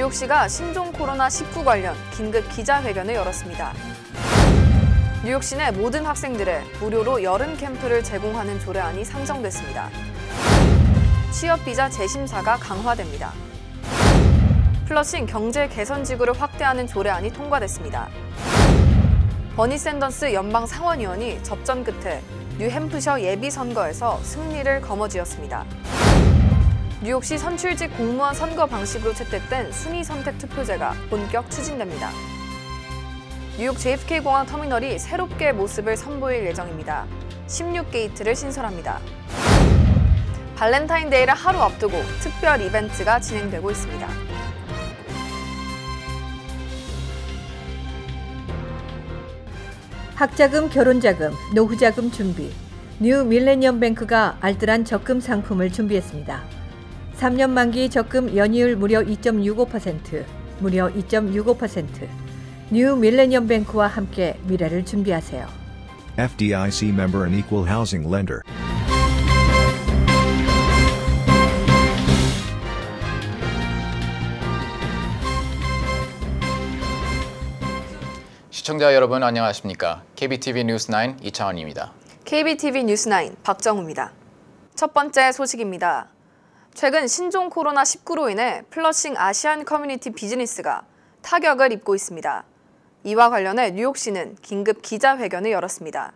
뉴욕시가 신종 코로나19 관련 긴급 기자회견을 열었습니다. 뉴욕시 내 모든 학생들의 무료로 여름 캠프를 제공하는 조례안이 상정됐습니다. 취업비자 재심사가 강화됩니다. 플러싱 경제 개선 지구를 확대하는 조례안이 통과됐습니다. 버니 샌더스 연방 상원의원이 접전 끝에 뉴햄프셔 예비선거에서 승리를 거머쥐었습니다. 뉴욕시 선출직 공무원 선거 방식으로 채택된 순위 선택 투표제가 본격 추진됩니다. 뉴욕 JFK 공항 터미널이 새롭게 모습을 선보일 예정입니다. 16게이트를 신설합니다. 발렌타인데이를 하루 앞두고 특별 이벤트가 진행되고 있습니다. 학자금, 결혼자금, 노후자금 준비. 뉴 밀레니엄 뱅크가 알뜰한 적금 상품을 준비했습니다. 3년 만기 적금 연이율 무려 2.65%, 무려 2.65%. 뉴 밀레니엄 뱅크와 함께 미래를 준비하세요. FDIC member and equal housing lender. 시청자 여러분 안녕하십니까? KBTV 뉴스9 이창원입니다. KBTV 뉴스9 박정우입니다. 첫 번째 소식입니다. 최근 신종 코로나19로 인해 플러싱 아시안 커뮤니티 비즈니스가 타격을 입고 있습니다. 이와 관련해 뉴욕시는 긴급 기자회견을 열었습니다.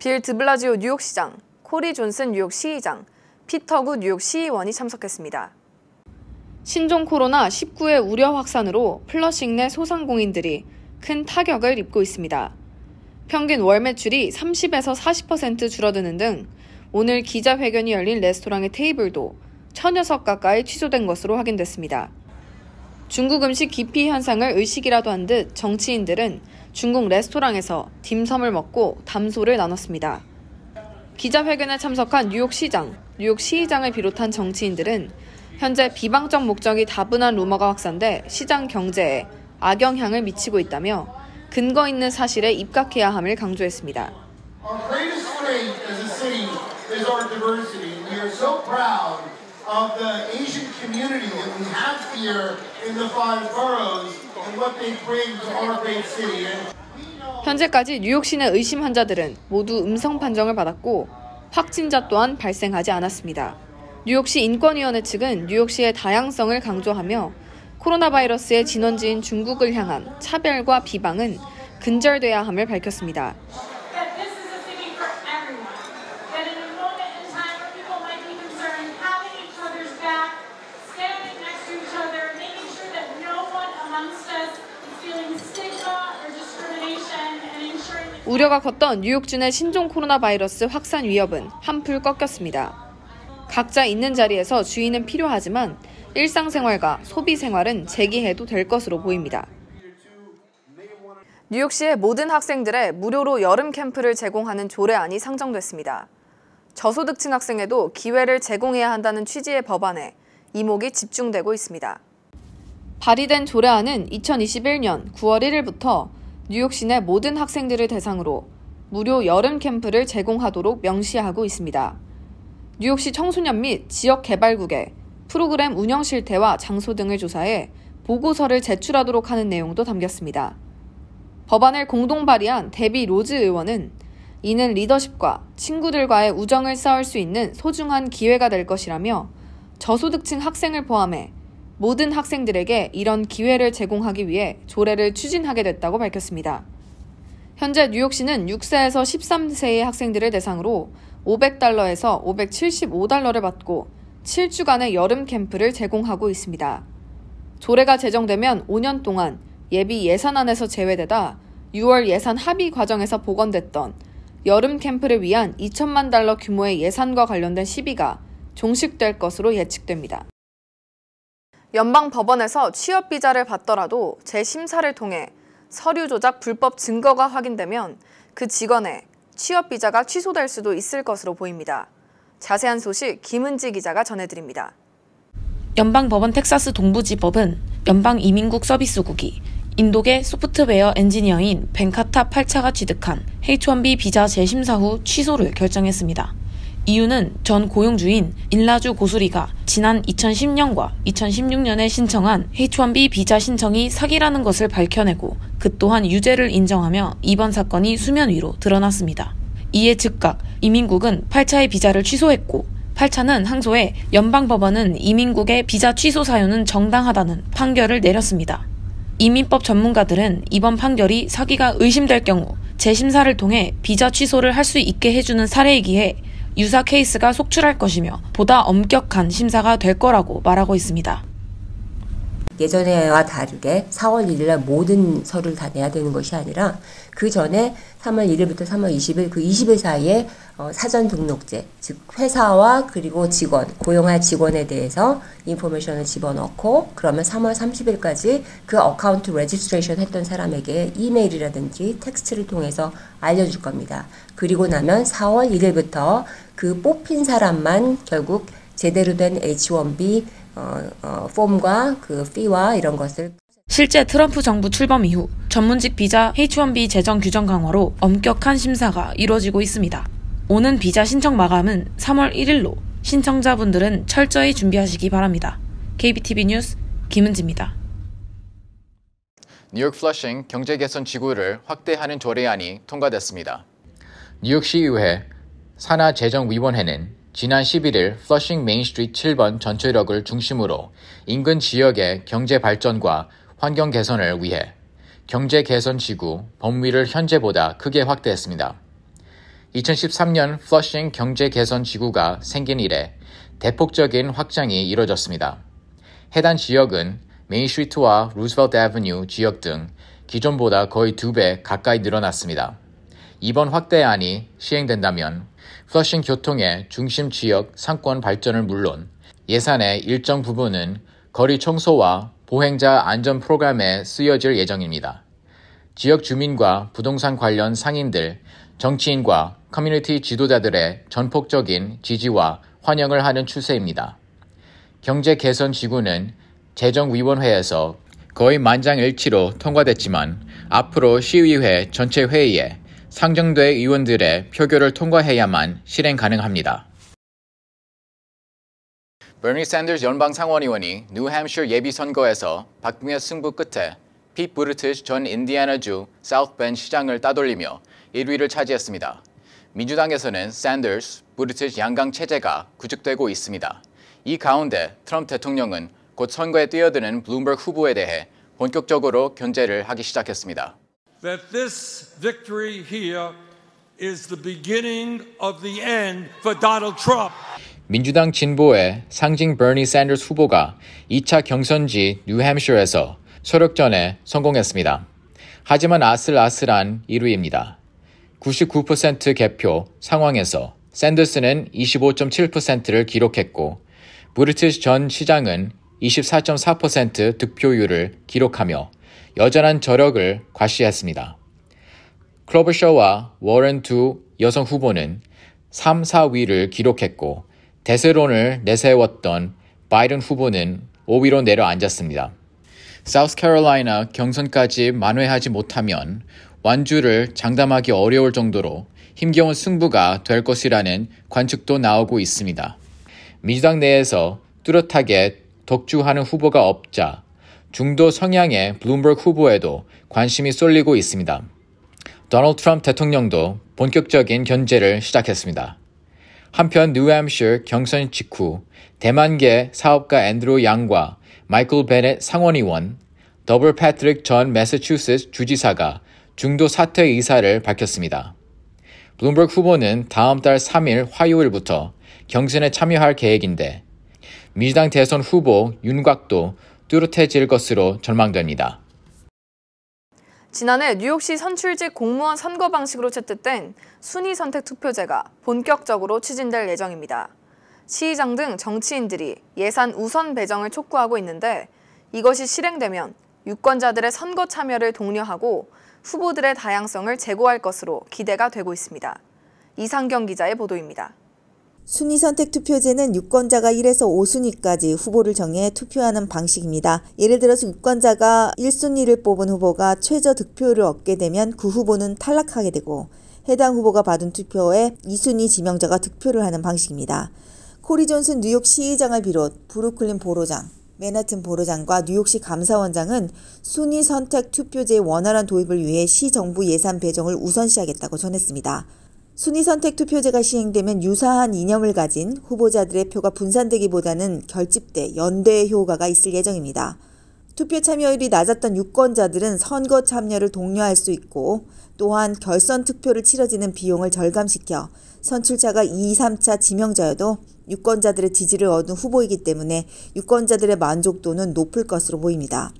빌 드블라지오 뉴욕시장, 코리 존슨 뉴욕시의장, 피터 구 뉴욕시의원이 참석했습니다. 신종 코로나19의 우려 확산으로 플러싱 내 소상공인들이 큰 타격을 입고 있습니다. 평균 월 매출이 30에서 40% 줄어드는 등 오늘 기자회견이 열린 레스토랑의 테이블도 1000여 석 가까이 취소된 것으로 확인됐습니다. 중국 음식 기피 현상을 의식이라도 한 듯 정치인들은 중국 레스토랑에서 딤섬을 먹고 담소를 나눴습니다. 기자회견에 참석한 뉴욕시장, 뉴욕시의장을 비롯한 정치인들은 현재 비방적 목적이 다분한 루머가 확산돼 시장 경제에 악영향을 미치고 있다며 근거 있는 사실에 입각해야 함을 강조했습니다. Of the Asian community that we have here in the 5 boroughs and what they bring to our great city. 현재까지 뉴욕시 내 의심 환자들은 모두 음성 판정을 받았고 확진자 또한 발생하지 않았습니다. 뉴욕시 인권위원회 측은 뉴욕시의 다양성을 강조하며 코로나 바이러스의 진원지인 중국을 향한 차별과 비방은 근절돼야 함을 밝혔습니다. 우려가 컸던 뉴욕주 내 신종 코로나 바이러스 확산 위협은 한풀 꺾였습니다. 각자 있는 자리에서 주의는 필요하지만 일상생활과 소비생활은 재개해도 될 것으로 보입니다. 뉴욕시의 모든 학생들의 무료로 여름 캠프를 제공하는 조례안이 상정됐습니다. 저소득층 학생에도 기회를 제공해야 한다는 취지의 법안에 이목이 집중되고 있습니다. 발의된 조례안은 2021년 9월 1일부터 뉴욕시 내 모든 학생들을 대상으로 무료 여름 캠프를 제공하도록 명시하고 있습니다. 뉴욕시 청소년 및 지역개발국에 프로그램 운영 실태와 장소 등을 조사해 보고서를 제출하도록 하는 내용도 담겼습니다. 법안을 공동 발의한 데비 로즈 의원은 이는 리더십과 친구들과의 우정을 쌓을 수 있는 소중한 기회가 될 것이라며 저소득층 학생을 포함해 모든 학생들에게 이런 기회를 제공하기 위해 조례를 추진하게 됐다고 밝혔습니다. 현재 뉴욕시는 6세에서 13세의 학생들을 대상으로 $500에서 $575를 받고 7주간의 여름 캠프를 제공하고 있습니다. 조례가 제정되면 5년 동안 예비 예산안에서 제외되다 6월 예산 합의 과정에서 복원됐던 여름 캠프를 위한 $2000만 규모의 예산과 관련된 시비가 종식될 것으로 예측됩니다. 연방법원에서 취업비자를 받더라도 재심사를 통해 서류 조작 불법 증거가 확인되면 그 직원의 취업비자가 취소될 수도 있을 것으로 보입니다. 자세한 소식 김은지 기자가 전해드립니다. 연방법원 텍사스 동부지법은 연방이민국 서비스국이 인도계 소프트웨어 엔지니어인 벤카타 팔차가 취득한 H-1B 비자 재심사 후 취소를 결정했습니다. 이유는 전 고용주인 일라주 고수리가 지난 2010년과 2016년에 신청한 H-1B 비자 신청이 사기라는 것을 밝혀내고 그 또한 유죄를 인정하며 이번 사건이 수면 위로 드러났습니다. 이에 즉각 이민국은 8차의 비자를 취소했고 8차는 항소해 연방법원은 이민국의 비자 취소 사유는 정당하다는 판결을 내렸습니다. 이민법 전문가들은 이번 판결이 사기가 의심될 경우 재심사를 통해 비자 취소를 할 수 있게 해주는 사례이기에 유사 케이스가 속출할 것이며 보다 엄격한 심사가 될 거라고 말하고 있습니다. 예전에와 다르게 4월 1일 날 모든 서류를 다 내야 되는 것이 아니라 그 전에 3월 1일부터 3월 20일 그 20일 사이에 사전 등록제, 즉 회사와 그리고 직원, 고용할 직원에 대해서 인포메이션을 집어넣고 그러면 3월 30일까지 그 어카운트 레지스트레이션 했던 사람에게 이메일이라든지 텍스트를 통해서 알려줄 겁니다. 그리고 나면 4월 1일부터 그 뽑힌 사람만 결국 제대로 된 H-1B 폼과 그 피와 이런 것을 실제 트럼프 정부 출범 이후 전문직 비자 H-1B 재정 규정 강화로 엄격한 심사가 이루어지고 있습니다. 오는 비자 신청 마감은 3월 1일로 신청자분들은 철저히 준비하시기 바랍니다. KBTV 뉴스 김은지입니다. 뉴욕 플러싱 경제개선 지구를 확대하는 조례안이 통과됐습니다. 뉴욕시의회 산하재정위원회는 지난 11일 플러싱 메인스트리트 7번 전철역을 중심으로 인근 지역의 경제 발전과 환경 개선을 위해 경제 개선 지구 범위를 현재보다 크게 확대했습니다. 2013년 플러싱 경제 개선 지구가 생긴 이래 대폭적인 확장이 이뤄졌습니다. 해당 지역은 메인스트리트와 루즈벨트 애버뉴 지역 등 기존보다 거의 2배 가까이 늘어났습니다. 이번 확대안이 시행된다면 플러싱 교통의 중심 지역 상권 발전을 물론 예산의 일정 부분은 거리 청소와 보행자 안전 프로그램에 쓰여질 예정입니다. 지역 주민과 부동산 관련 상인들, 정치인과 커뮤니티 지도자들의 전폭적인 지지와 환영을 하는 추세입니다. 경제 개선 지구는 재정위원회에서 거의 만장일치로 통과됐지만 앞으로 시의회 전체 회의에 상정대 의원들의 표결을 통과해야만 실행 가능합니다. 버니 샌더스 연방 상원의원이 뉴햄셔 예비선거에서 박빙의 승부 끝에 핏 부르티지 전 인디애나주 사우스벤 시장을 따돌리며 1위를 차지했습니다. 민주당에서는 샌더스, 부르티지 양강 체제가 구축되고 있습니다. 이 가운데 트럼프 대통령은 곧 선거에 뛰어드는 블룸버그 후보에 대해 본격적으로 견제를 하기 시작했습니다. That this victory here is the beginning of the end for Donald Trump. 민주당 진보의 상징 버니 샌더스 후보가 2차 경선지 뉴햄셔에서 소력전에 성공했습니다. 하지만 아슬아슬한 1위입니다. 99% 개표 상황에서 샌더스는 25.7%를 기록했고 부르티지 전 시장은 24.4% 득표율을 기록하며 여전한 저력을 과시했습니다. 클로버셔와 워런 두 여성 후보는 3, 4위를 기록했고 대세론을 내세웠던 바이든 후보는 5위로 내려앉았습니다. 사우스캐롤라이나 경선까지 만회하지 못하면 완주를 장담하기 어려울 정도로 힘겨운 승부가 될 것이라는 관측도 나오고 있습니다. 민주당 내에서 뚜렷하게 독주하는 후보가 없자 중도 성향의 블룸버그 후보에도 관심이 쏠리고 있습니다. 도널드 트럼프 대통령도 본격적인 견제를 시작했습니다. 한편 뉴햄셔 경선 직후 대만계 사업가 앤드루 양과 마이클 베넷 상원의원, 더블 패트릭 전 매사추세츠 주지사가 중도 사퇴 의사를 밝혔습니다. 블룸버그 후보는 다음 달 3일 화요일부터 경선에 참여할 계획인데 민주당 대선 후보 윤곽도 뚜렷해질 것으로 전망됩니다. 지난해 뉴욕시 선출직 공무원 선거 방식으로 채택된 순위 선택 투표제가 본격적으로 추진될 예정입니다. 시의장 등 정치인들이 예산 우선 배정을 촉구하고 있는데 이것이 실행되면 유권자들의 선거 참여를 독려하고 후보들의 다양성을 제고할 것으로 기대가 되고 있습니다. 이상경 기자의 보도입니다. 순위선택 투표제는 유권자가 1에서 5순위까지 후보를 정해 투표하는 방식입니다. 예를 들어서 유권자가 1순위를 뽑은 후보가 최저 득표를 얻게 되면 그 후보는 탈락하게 되고 해당 후보가 받은 투표에 2순위 지명자가 득표를 하는 방식입니다. 코리 존슨 뉴욕 시의장을 비롯 브루클린 보로장, 맨하튼 보로장과 뉴욕시 감사원장은 순위 선택 투표제의 원활한 도입을 위해 시 정부 예산 배정을 우선시하겠다고 전했습니다. 순위 선택 투표제가 시행되면 유사한 이념을 가진 후보자들의 표가 분산되기보다는 결집돼 연대의 효과가 있을 예정입니다. 투표 참여율이 낮았던 유권자들은 선거 참여를 독려할 수 있고 또한 결선 투표를 치러지는 비용을 절감시켜 선출자가 2, 3차 지명자여도 유권자들의 지지를 얻은 후보이기 때문에 유권자들의 만족도는 높을 것으로 보입니다.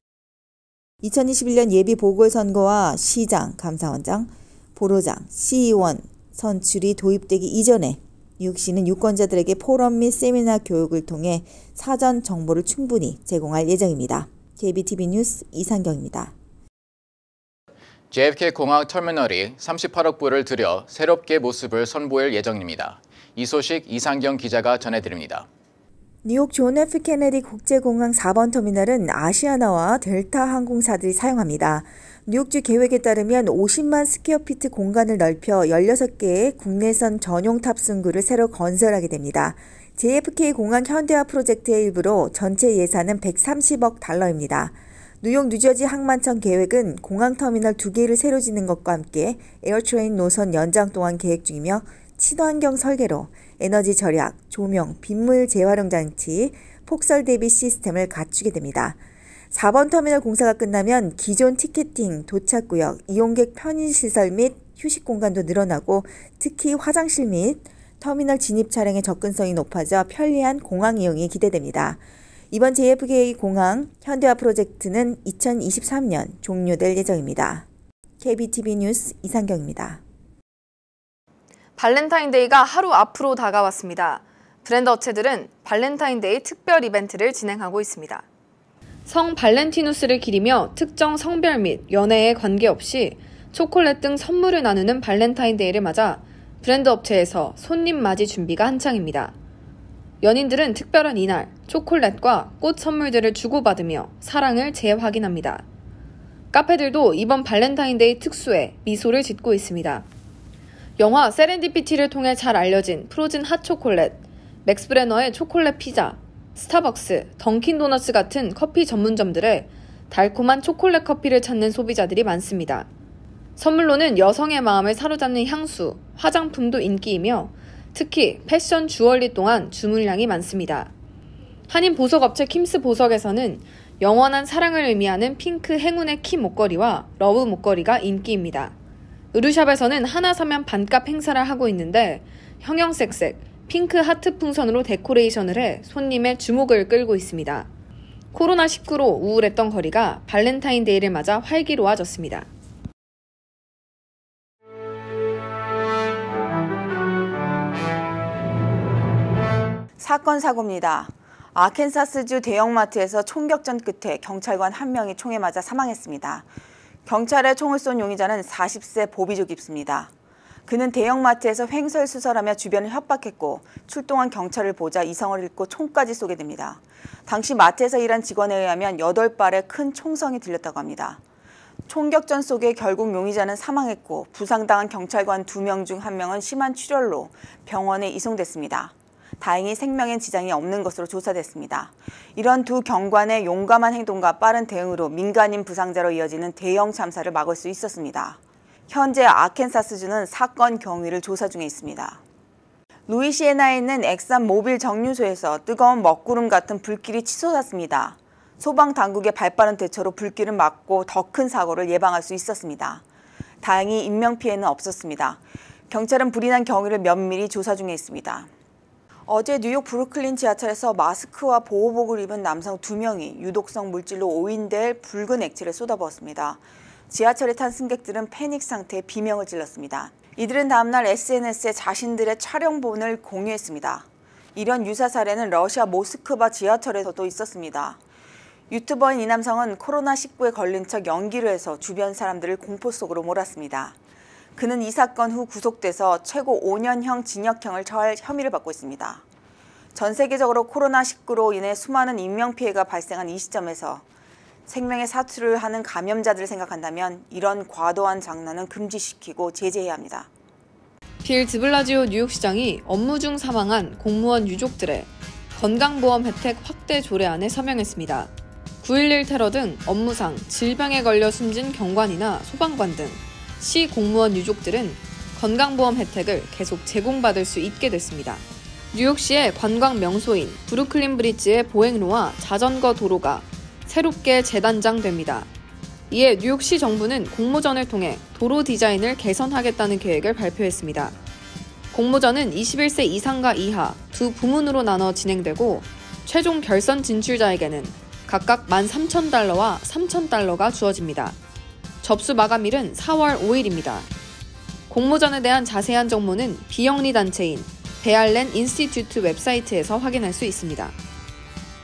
2021년 예비 보궐선거와 시장, 감사원장, 보로장, 시의원 선출이 도입되기 이전에 뉴욕시는 유권자들에게 포럼 및 세미나 교육을 통해 사전 정보를 충분히 제공할 예정입니다. KBTV 뉴스 이상경입니다. JFK 공항 터미널이 38억 불을 들여 새롭게 모습을 선보일 예정입니다. 이 소식 이상경 기자가 전해드립니다. 뉴욕 존 F 케네디 국제공항 4번 터미널은 아시아나와 델타 항공사들이 사용합니다. 뉴욕주 계획에 따르면 50만 스퀘어피트 공간을 넓혀 16개의 국내선 전용 탑승구를 새로 건설하게 됩니다. JFK 공항 현대화 프로젝트의 일부로 전체 예산은 130억 달러입니다. 뉴욕 뉴저지 항만청 계획은 공항 터미널 2개를 새로 짓는 것과 함께 에어트레인 노선 연장 또한 계획 중이며 친환경 설계로 에너지 절약, 조명, 빗물 재활용 장치, 폭설 대비 시스템을 갖추게 됩니다. 4번 터미널 공사가 끝나면 기존 티켓팅, 도착구역, 이용객 편의시설 및 휴식 공간도 늘어나고 특히 화장실 및 터미널 진입 차량의 접근성이 높아져 편리한 공항 이용이 기대됩니다. 이번 JFK 공항 현대화 프로젝트는 2023년 종료될 예정입니다. KBTV 뉴스 이상경입니다. 발렌타인데이가 하루 앞으로 다가왔습니다. 브랜드 업체들은 발렌타인데이 특별 이벤트를 진행하고 있습니다. 성 발렌티누스를 기리며 특정 성별 및 연애에 관계없이 초콜릿 등 선물을 나누는 발렌타인데이를 맞아 브랜드 업체에서 손님 맞이 준비가 한창입니다. 연인들은 특별한 이날 초콜릿과 꽃 선물들을 주고받으며 사랑을 재확인합니다. 카페들도 이번 발렌타인데이 특수에 미소를 짓고 있습니다. 영화 세렌디피티를 통해 잘 알려진 프로즌 핫초콜릿, 맥스브레너의 초콜릿 피자, 스타벅스, 던킨도너츠 같은 커피 전문점들에 달콤한 초콜릿 커피를 찾는 소비자들이 많습니다. 선물로는 여성의 마음을 사로잡는 향수, 화장품도 인기이며 특히 패션 주얼리 또한 주문량이 많습니다. 한인 보석업체 킴스 보석에서는 영원한 사랑을 의미하는 핑크 행운의 키 목걸이와 러브 목걸이가 인기입니다. 의류샵에서는 하나 사면 반값 행사를 하고 있는데 형형색색 핑크 하트 풍선으로 데코레이션을 해 손님의 주목을 끌고 있습니다. 코로나19로 우울했던 거리가 발렌타인데이를 맞아 활기로워졌습니다. 사건 사고입니다. 아켄사스주 대형마트에서 총격전 끝에 경찰관 1명이 총에 맞아 사망했습니다. 경찰에 총을 쏜 용의자는 40세 보비족 입습니다. 그는 대형마트에서 횡설수설하며 주변을 협박했고 출동한 경찰을 보자 이성을 잃고 총까지 쏘게 됩니다. 당시 마트에서 일한 직원에 의하면 8발의 큰 총성이 들렸다고 합니다. 총격전 속에 결국 용의자는 사망했고 부상당한 경찰관 2명 중 1명은 심한 출혈로 병원에 이송됐습니다. 다행히 생명엔 지장이 없는 것으로 조사됐습니다. 이런 두 경관의 용감한 행동과 빠른 대응으로 민간인 부상자로 이어지는 대형 참사를 막을 수 있었습니다. 현재 아켄사스주는 사건 경위를 조사 중에 있습니다. 루이시애나에 있는 엑산 모빌 정류소에서 뜨거운 먹구름 같은 불길이 치솟았습니다. 소방당국의 발빠른 대처로 불길을 막고 더 큰 사고를 예방할 수 있었습니다. 다행히 인명피해는 없었습니다. 경찰은 불이 난 경위를 면밀히 조사 중에 있습니다. 어제 뉴욕 브루클린 지하철에서 마스크와 보호복을 입은 남성 2명이 유독성 물질로 오인될 붉은 액체를 쏟아부었습니다. 지하철에 탄 승객들은 패닉 상태에 비명을 질렀습니다. 이들은 다음날 SNS에 자신들의 촬영본을 공유했습니다. 이런 유사 사례는 러시아 모스크바 지하철에서도 있었습니다. 유튜버인 이 남성은 코로나19에 걸린 척 연기를 해서 주변 사람들을 공포 속으로 몰았습니다. 그는 이 사건 후 구속돼서 최고 5년형 징역형을 처할 혐의를 받고 있습니다. 전 세계적으로 코로나19로 인해 수많은 인명피해가 발생한 이 시점에서 생명의 사투를 하는 감염자들을 생각한다면 이런 과도한 장난은 금지시키고 제재해야 합니다. 빌 드블라지오 뉴욕시장이 업무 중 사망한 공무원 유족들의 건강보험 혜택 확대 조례안에 서명했습니다. 9.11 테러 등 업무상 질병에 걸려 숨진 경관이나 소방관 등 시 공무원 유족들은 건강보험 혜택을 계속 제공받을 수 있게 됐습니다. 뉴욕시의 관광 명소인 브루클린 브리지의 보행로와 자전거 도로가 새롭게 재단장됩니다. 이에 뉴욕시 정부는 공모전을 통해 도로 디자인을 개선하겠다는 계획을 발표했습니다. 공모전은 21세 이상과 이하 두 부문으로 나눠 진행되고 최종 결선 진출자에게는 각각 $13,000와 $3,000가 주어집니다. 접수 마감일은 4월 5일입니다. 공모전에 대한 자세한 정보는 비영리 단체인 베알렌 인스티튜트 웹사이트에서 확인할 수 있습니다.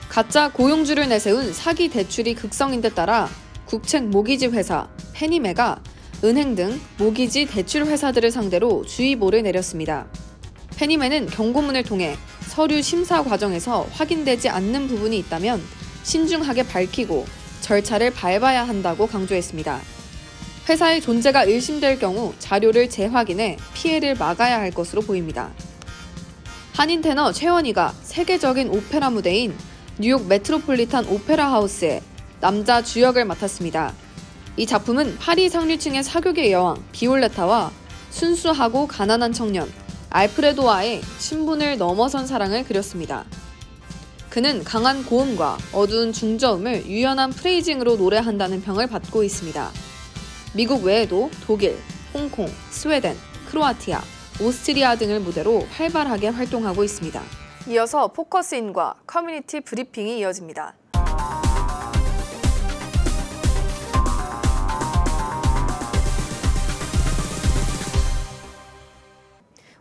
가짜 고용주를 내세운 사기 대출이 극성인 데 따라 국책 모기지 회사 페니메가 은행 등 모기지 대출 회사들을 상대로 주의보를 내렸습니다. 페니메는 경고문을 통해 서류 심사 과정에서 확인되지 않는 부분이 있다면 신중하게 밝히고 절차를 밟아야 한다고 강조했습니다. 회사의 존재가 의심될 경우 자료를 재확인해 피해를 막아야 할 것으로 보입니다. 한인 테너 최원희가 세계적인 오페라 무대인 뉴욕 메트로폴리탄 오페라 하우스의 남자 주역을 맡았습니다. 이 작품은 파리 상류층의 사교계 여왕 비올레타와 순수하고 가난한 청년 알프레도와의 신분을 넘어선 사랑을 그렸습니다. 그는 강한 고음과 어두운 중저음을 유연한 프레이징으로 노래한다는 평을 받고 있습니다. 미국 외에도 독일, 홍콩, 스웨덴, 크로아티아, 오스트리아 등을 무대로 활발하게 활동하고 있습니다. 이어서 포커스인과 커뮤니티 브리핑이 이어집니다.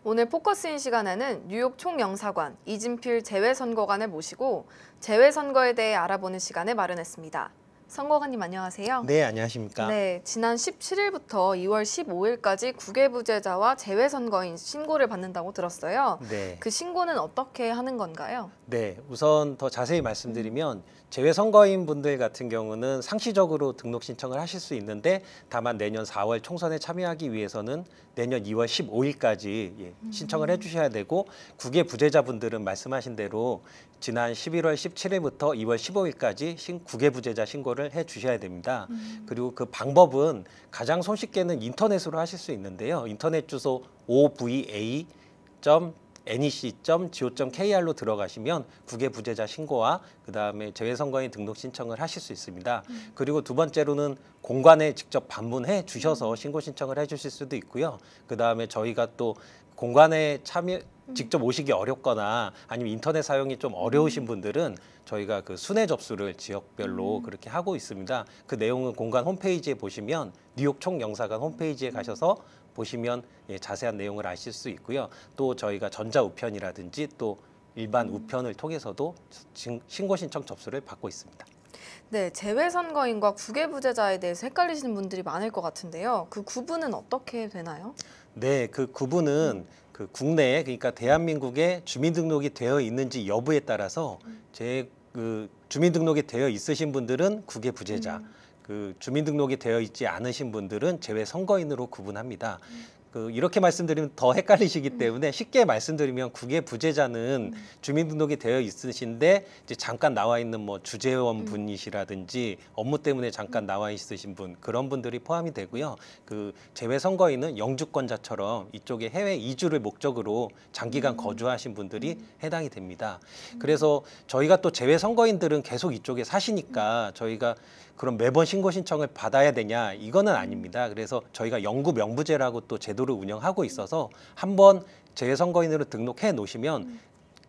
오늘 포커스인 시간에는 뉴욕 총영사관 이진필 재외선거관을 모시고 재외선거에 대해 알아보는 시간을 마련했습니다. 선거관님 안녕하세요. 네, 안녕하십니까. 네, 지난 17일부터 2월 15일까지 국외부재자와 재외선거인 신고를 받는다고 들었어요. 네. 그 신고는 어떻게 하는 건가요? 네, 우선 더 자세히 말씀드리면 재외선거인 분들 같은 경우는 상시적으로 등록 신청을 하실 수 있는데 다만 내년 4월 총선에 참여하기 위해서는 내년 2월 15일까지 신청을 해주셔야 되고 국외부재자분들은 말씀하신 대로 지난 11월 17일부터 2월 15일까지 국외부재자 신고를 해주셔야 됩니다. 그리고 그 방법은 가장 손쉽게는 인터넷으로 하실 수 있는데요. 인터넷 주소 ova.nec.go.kr로 들어가시면 국외부재자 신고와 그다음에 재외선거인 등록 신청을 하실 수 있습니다. 그리고 두 번째로는 공관에 직접 방문해 주셔서 신고 신청을 해주실 수도 있고요. 그다음에 저희가 또 공관에 직접 오시기 어렵거나 아니면 인터넷 사용이 좀 어려우신 분들은 저희가 그 순회 접수를 지역별로 그렇게 하고 있습니다. 그 내용은 공관 홈페이지에 보시면 뉴욕 총영사관 홈페이지에 가셔서 보시면 자세한 내용을 아실 수 있고요. 또 저희가 전자우편이라든지 또 일반 우편을 통해서도 신고 신청 접수를 받고 있습니다. 네, 재외선거인과 국외부재자에 대해서 헷갈리시는 분들이 많을 것 같은데요. 그 구분은 어떻게 되나요? 네, 그 구분은 그 국내에 그러니까 대한민국에 주민등록이 되어 있는지 여부에 따라서 주민등록이 되어 있으신 분들은 국외부재자, 그 주민등록이 되어 있지 않으신 분들은 재외선거인으로 구분합니다. 이렇게 말씀드리면 더 헷갈리시기 때문에 쉽게 말씀드리면 국외부재자는 주민등록이 되어 있으신데 이제 잠깐 나와 있는 뭐 주재원 분이시라든지 업무 때문에 잠깐 나와 있으신 분 그런 분들이 포함이 되고요. 그 재외선거인은 영주권자처럼 이쪽에 해외 이주를 목적으로 장기간 거주하신 분들이 해당이 됩니다. 그래서 저희가 또 재외선거인들은 계속 이쪽에 사시니까 저희가 그럼 매번 신고 신청을 받아야 되냐 이거는 아닙니다. 그래서 저희가 영구 명부제라고 또 제도를 운영하고 있어서 한번 재외선거인으로 등록해 놓으시면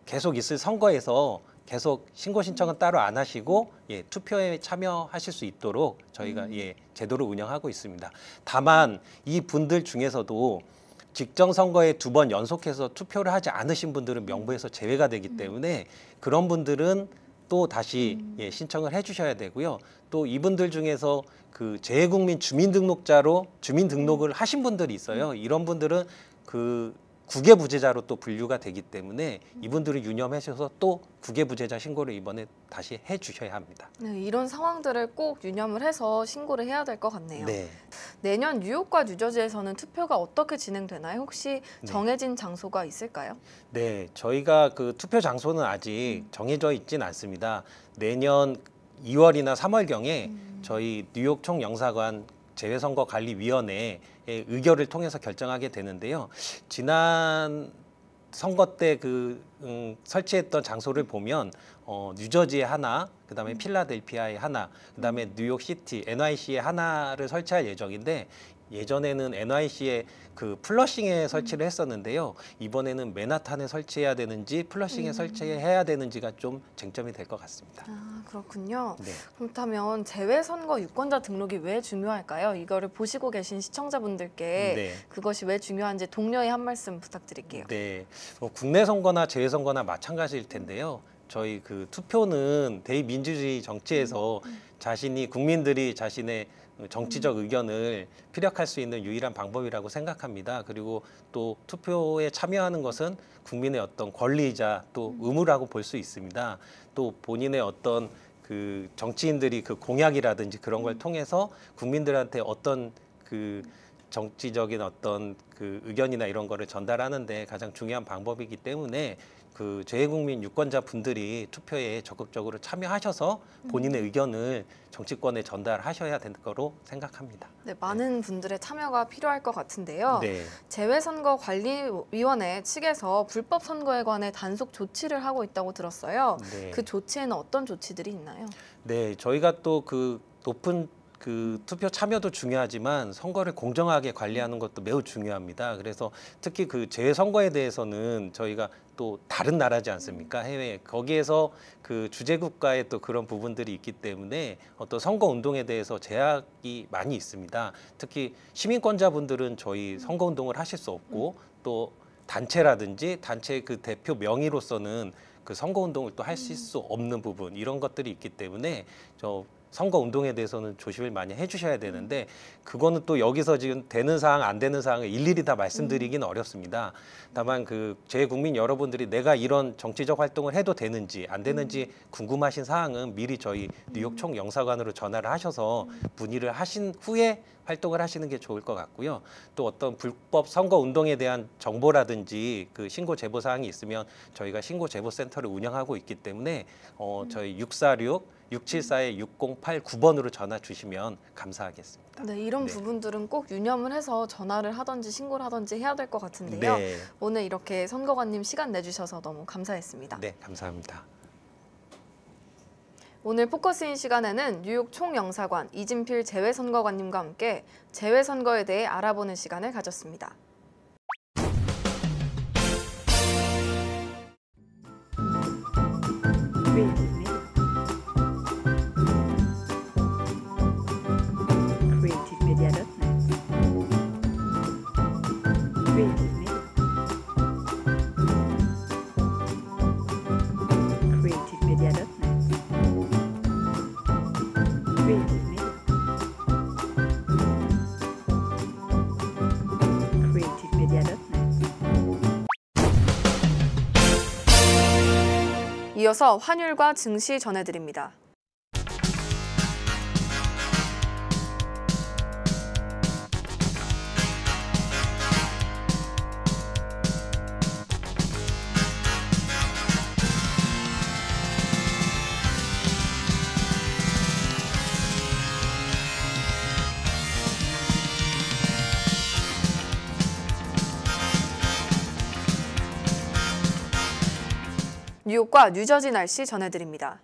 계속 있을 선거에서 계속 신고 신청은 따로 안 하시고 투표에 참여하실 수 있도록 저희가 제도를 운영하고 있습니다. 다만 이 분들 중에서도 직전 선거에 2번 연속해서 투표를 하지 않으신 분들은 명부에서 제외가 되기 때문에 그런 분들은 또 다시 신청을 해주셔야 되고요. 또 이분들 중에서 그 재외국민 주민등록자로 주민등록을 하신 분들이 있어요. 이런 분들은 그 국외 부재자로 또 분류가 되기 때문에 이분들을 유념하셔서 또 국외 부재자 신고를 이번에 다시 해주셔야 합니다. 네, 이런 상황들을 꼭 유념을 해서 신고를 해야 될 것 같네요. 네. 내년 뉴욕과 뉴저지에서는 투표가 어떻게 진행되나요? 혹시 정해진 장소가 있을까요? 네, 저희가 그 투표 장소는 아직 정해져 있진 않습니다. 내년 2월이나 3월경에 저희 뉴욕 총영사관 재외선거관리위원회의 의결을 통해서 결정하게 되는데요. 지난 선거 때 설치했던 장소를 보면 뉴저지에 하나, 그다음에 필라델피아에 하나, 그다음에 뉴욕시티, NYC에 하나를 설치할 예정인데 예전에는 NYC에 그 플러싱에 설치를 했었는데요. 이번에는 맨하탄에 설치해야 되는지 플러싱에 설치해야 되는지가 좀 쟁점이 될 것 같습니다. 아, 그렇군요. 네. 그렇다면 재외선거 유권자 등록이 왜 중요할까요? 이거를 보시고 계신 시청자분들께 네. 그것이 왜 중요한지 동료의 한 말씀 부탁드릴게요. 네, 국내 선거나 재외 선거나 마찬가지일 텐데요. 저희 그 투표는 대의민주주의 정치에서 국민들이 자신의 정치적 의견을 피력할 수 있는 유일한 방법이라고 생각합니다. 그리고 또 투표에 참여하는 것은 국민의 어떤 권리이자 또 의무라고 볼 수 있습니다. 또 본인의 어떤 그 정치인들이 그 공약이라든지 그런 걸 통해서 국민들한테 어떤 그 정치적인 어떤 그 의견이나 이런 거를 전달하는데 가장 중요한 방법이기 때문에 그 재외국민 유권자 분들이 투표에 적극적으로 참여하셔서 본인의 의견을 정치권에 전달하셔야 될 거로 생각합니다. 네, 많은 분들의 참여가 필요할 것 같은데요. 네. 재외선거관리위원회 측에서 불법 선거에 관해 단속 조치를 하고 있다고 들었어요. 네. 그 조치에는 어떤 조치들이 있나요? 네, 저희가 또 그 높은 그 투표 참여도 중요하지만 선거를 공정하게 관리하는 것도 매우 중요합니다. 그래서 특히 그 재선거에 대해서는 저희가 또 다른 나라지 않습니까? 해외 거기에서 그 주재국가의 또 그런 부분들이 있기 때문에 어떤 선거 운동에 대해서 제약이 많이 있습니다. 특히 시민권자분들은 저희 선거 운동을 하실 수 없고 또 단체라든지 단체 그 대표 명의로서는 그 선거 운동을 또 하실 수 없는 부분 이런 것들이 있기 때문에 선거 운동에 대해서는 조심을 많이 해주셔야 되는데 그거는 또 여기서 지금 되는 사항 안 되는 사항을 일일이 다 말씀드리기는 어렵습니다. 다만 그 제 국민 여러분들이 내가 이런 정치적 활동을 해도 되는지 안 되는지 궁금하신 사항은 미리 저희 뉴욕 총영사관으로 전화를 하셔서 문의를 하신 후에 활동을 하시는 게 좋을 것 같고요. 또 어떤 불법 선거 운동에 대한 정보라든지 그 신고 제보 사항이 있으면 저희가 신고 제보 센터를 운영하고 있기 때문에 저희 646-674-6089번으로 전화 주시면 감사하겠습니다. 네, 이런 부분들은 꼭 유념을 해서 전화를 하든지 신고를 하든지 해야 될 것 같은데요. 네. 오늘 이렇게 선거관님 시간 내주셔서 너무 감사했습니다. 네, 감사합니다. 오늘 포커스인 시간에는 뉴욕 총영사관 이진필 재외선거관님과 함께 재외선거에 대해 알아보는 시간을 가졌습니다. 이어서 환율과 증시 전해드립니다. 뉴욕과 뉴저지 날씨 전해드립니다.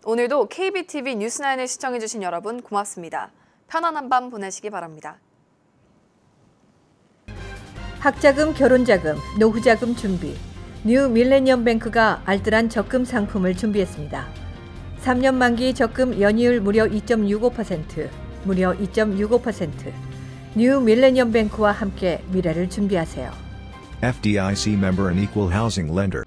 오늘도 KBTV 뉴스9을 시청해주신 여러분 고맙습니다. 편안한 밤 보내시기 바랍니다. 학자금, 결혼자금, 노후자금 준비. 뉴 밀레니엄 뱅크가 알뜰한 적금 상품을 준비했습니다. 3년 만기 적금 연이율 무려 2.65%, 무려 2.65%. 뉴 밀레니엄 뱅크와 함께 미래를 준비하세요. FDIC member and equal housing lender.